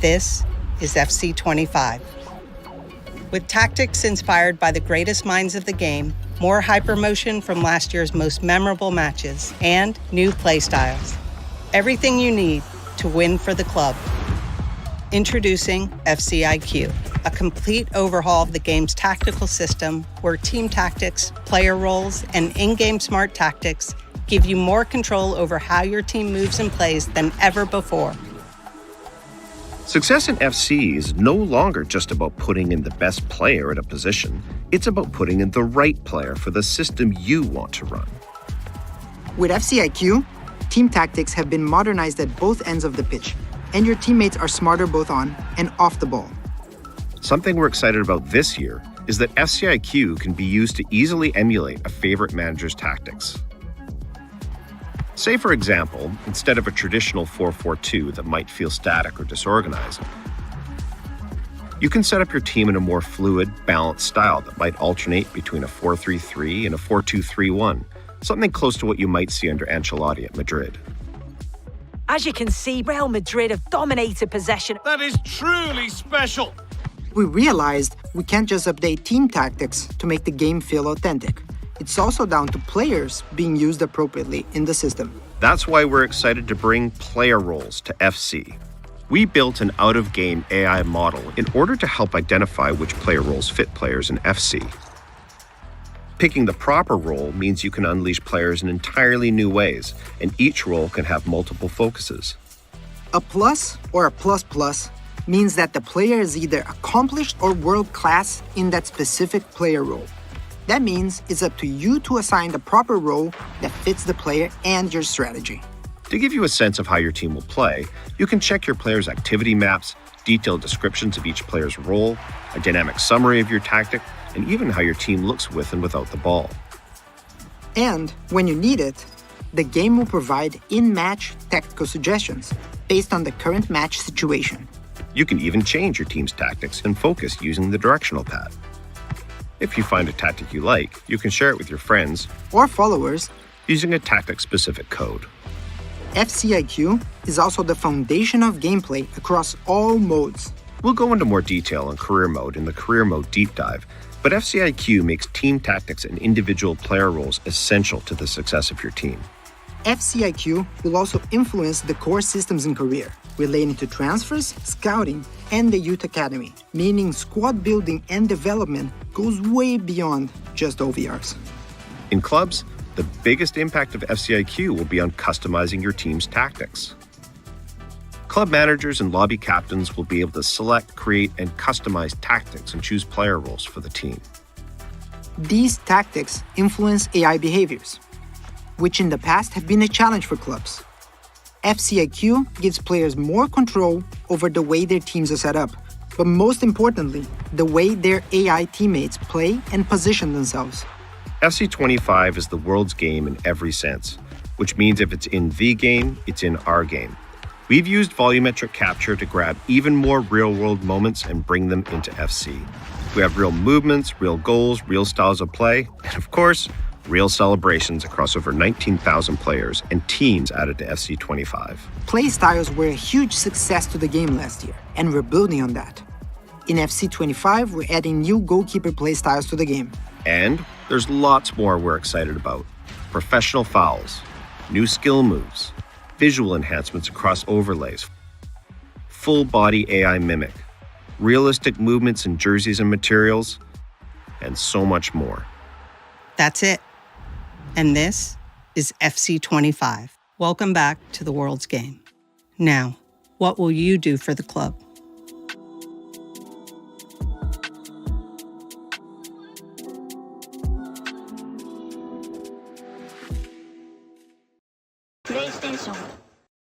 This is FC25. With tactics inspired by the greatest minds of the game, more hypermotion from last year's most memorable matches, and new playstyles. Everything you need to win for the club. Introducing FCIQ, a complete overhaul of the game's tactical system where team tactics, player roles, and in-game smart tactics give you more control over how your team moves and plays than ever before. Success in FC is no longer just about putting in the best player at a position. It's about putting in the right player for the system you want to run. With FCIQ, team tactics have been modernized at both ends of the pitch, and your teammates are smarter both on and off the ball. Something we're excited about this year is that FCIQ can be used to easily emulate a favorite manager's tactics. Say, for example, instead of a traditional 4-4-2 that might feel static or disorganized, you can set up your team in a more fluid, balanced style that might alternate between a 4-3-3 and a 4-2-3-1, something close to what you might see under Ancelotti at Madrid. As you can see, Real Madrid have dominated possession. That is truly special. We realized we can't just update team tactics to make the game feel authentic. It's also down to players being used appropriately in the system. That's why we're excited to bring player roles to FC. We built an out-of-game AI model in order to help identify which player roles fit players in FC. Picking the proper role means you can unleash players in entirely new ways, and each role can have multiple focuses. A plus or a plus means that the player is either accomplished or world-class in that specific player role. That means it's up to you to assign the proper role that fits the player and your strategy. To give you a sense of how your team will play, you can check your players' activity maps, detailed descriptions of each player's role, a dynamic summary of your tactic, and even how your team looks with and without the ball. And when you need it, the game will provide in-match tactical suggestions based on the current match situation. You can even change your team's tactics and focus using the directional pad. If you find a tactic you like, you can share it with your friends or followers using a tactic-specific code. FCIQ is also the foundation of gameplay across all modes. We'll go into more detail on career mode in the career mode deep dive, but FCIQ makes team tactics and individual player roles essential to the success of your team. FCIQ will also influence the core systems in career, relating to transfers, scouting, and the youth academy, meaning squad building and development goes way beyond just OVRs. In clubs, the biggest impact of FCIQ will be on customizing your team's tactics. Club managers and lobby captains will be able to select, create, and customize tactics and choose player roles for the team. These tactics influence AI behaviors, which in the past have been a challenge for clubs. FCIQ gives players more control over the way their teams are set up, but most importantly, the way their AI teammates play and position themselves. FC25 is the world's game in every sense, which means if it's in the game, it's in our game. We've used volumetric capture to grab even more real-world moments and bring them into FC. We have real movements, real goals, real styles of play, and of course, real celebrations across over 19,000 players and teams added to FC25. Play styles were a huge success to the game last year, and we're building on that. In FC25, we're adding new goalkeeper play styles to the game. And there's lots more we're excited about. Professional fouls, new skill moves, visual enhancements across overlays, full-body AI mimic, realistic movements in jerseys and materials, and so much more. That's it. And this is FC25. Welcome back to the world's game. Now, what will you do for the club? PlayStation